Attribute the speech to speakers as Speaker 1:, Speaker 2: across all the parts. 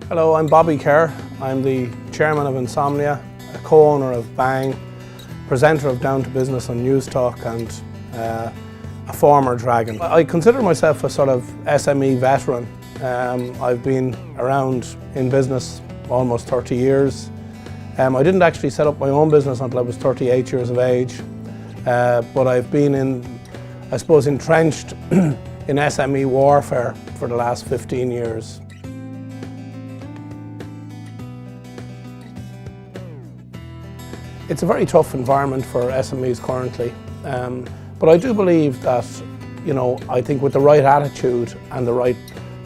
Speaker 1: Hello, I'm Bobby Kerr. I'm the chairman of Insomnia, a co-owner of Bang, presenter of Down to Business on News Talk, and a former Dragon. I consider myself a sort of SME veteran. I've been around in business almost 30 years. I didn't actually set up my own business until I was 38 years of age, but I've been entrenched in SME warfare for the last 15 years. It's a very tough environment for SMEs currently, but I do believe that, I think with the right attitude and the right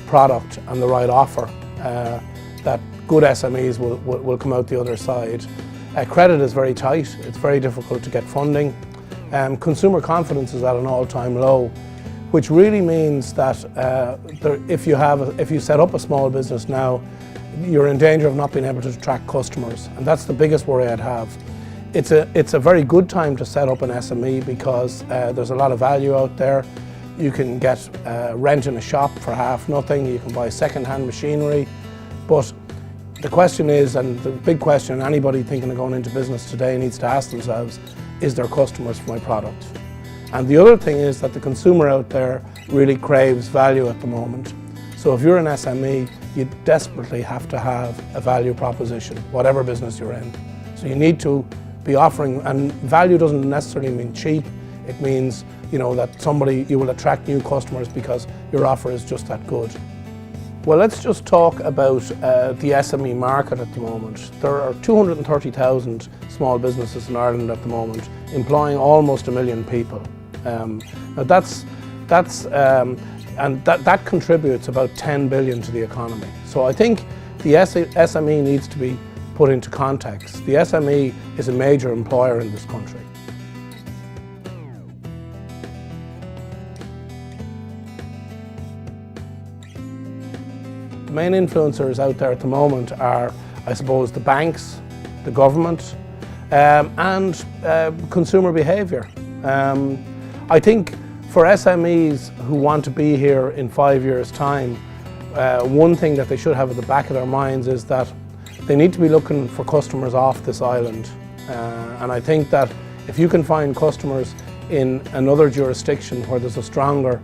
Speaker 1: product and the right offer, that good SMEs will come out the other side. Credit is very tight, it's very difficult to get funding. Consumer confidence is at an all-time low, which really means that if you set up a small business now, you're in danger of not being able to attract customers, and that's the biggest worry I'd have. It's a very good time to set up an SME because there's a lot of value out there. You can get rent in a shop for half nothing, you can buy second-hand machinery, but the question is, and the big question anybody thinking of going into business today needs to ask themselves, is there customers for my product? And the other thing is that the consumer out there really craves value at the moment. So if you're an SME, you desperately have to have a value proposition, whatever business you're in. So you need to be offering, and value doesn't necessarily mean cheap. It means, that you will attract new customers because your offer is just that good. Well, let's just talk about the SME market at the moment. There are 230,000 small businesses in Ireland at the moment, employing almost 1 million people. Now that contributes about 10 billion to the economy. So I think the SME needs to be put into context. The SME is a major employer in this country. The main influencers out there at the moment are, I suppose, the banks, the government, and consumer behaviour. I think for SMEs who want to be here in 5 years' time, one thing that they should have at the back of their minds is that they need to be looking for customers off this island. And I think that if you can find customers in another jurisdiction where there's a stronger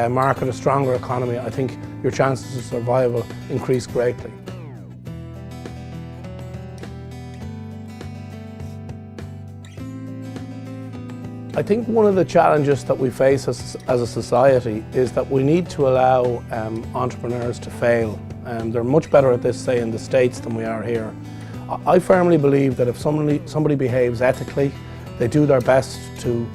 Speaker 1: market, a stronger economy, I think your chances of survival increase greatly. I think one of the challenges that we face as a society is that we need to allow entrepreneurs to fail. They're much better at this, say, in the States than we are here. I firmly believe that if somebody behaves ethically, they do their best to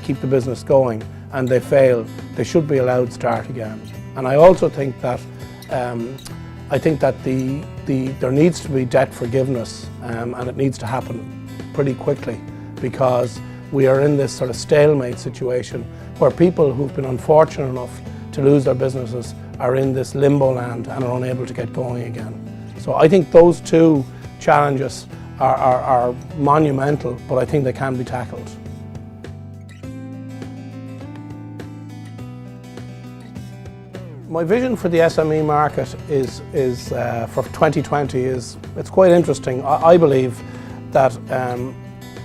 Speaker 1: keep the business going, and they fail, they should be allowed to start again. And I also think that there needs to be debt forgiveness, and it needs to happen pretty quickly, because we are in this sort of stalemate situation where people who've been unfortunate enough to lose their businesses are in this limbo land and are unable to get going again. So I think those two challenges are monumental, but I think they can be tackled. My vision for the SME market is for 2020 it's quite interesting. I believe that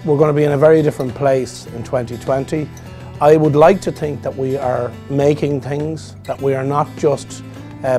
Speaker 1: we're going to be in a very different place in 2020. I would like to think that we are making things, that we are not just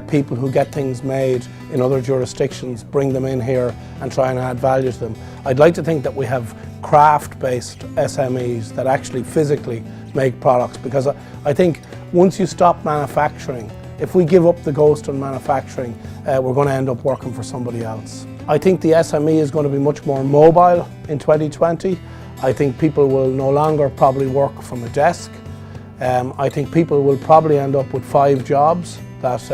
Speaker 1: people who get things made in other jurisdictions, bring them in here and try and add value to them. I'd like to think that we have craft-based SMEs that actually physically make products, because I think once you stop manufacturing, if we give up the ghost on manufacturing, we're going to end up working for somebody else. I think the SME is going to be much more mobile in 2020. I think people will no longer probably work from a desk. I think people will probably end up with 5 jobs that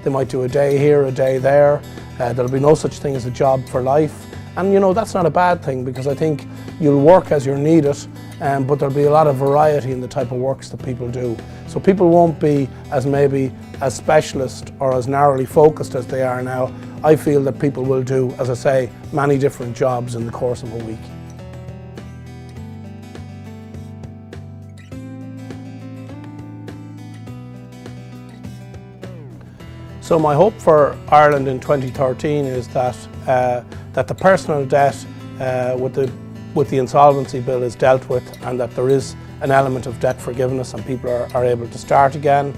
Speaker 1: they might do a day here, a day there. There'll be no such thing as a job for life. And that's not a bad thing, because I think you'll work as you're needed, but there'll be a lot of variety in the type of works that people do. So people won't be maybe as specialist or as narrowly focused as they are now. I feel that people will do, as I say, many different jobs in the course of a week. So my hope for Ireland in 2013 is that that the personal debt with the insolvency bill is dealt with, and that there is an element of debt forgiveness and people are able to start again.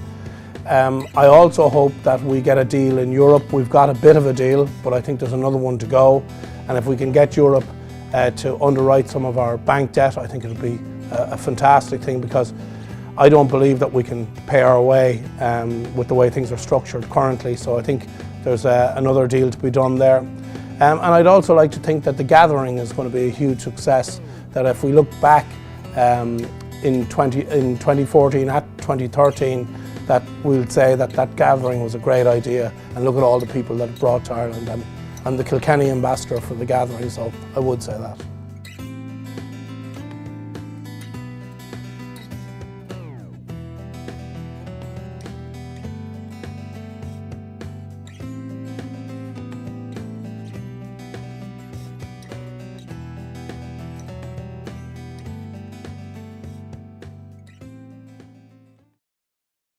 Speaker 1: I also hope that we get a deal in Europe. We've got a bit of a deal, but I think there's another one to go. And if we can get Europe to underwrite some of our bank debt, I think it'll be a fantastic thing, because I don't believe that we can pay our way with the way things are structured currently. So I think there's another deal to be done there. And I'd also like to think that the gathering is going to be a huge success, that if we look back in 2014 at 2013, that we'll say that that gathering was a great idea, and look at all the people that it brought to Ireland, and I'm the Kilkenny ambassador for the gathering, so I would say that.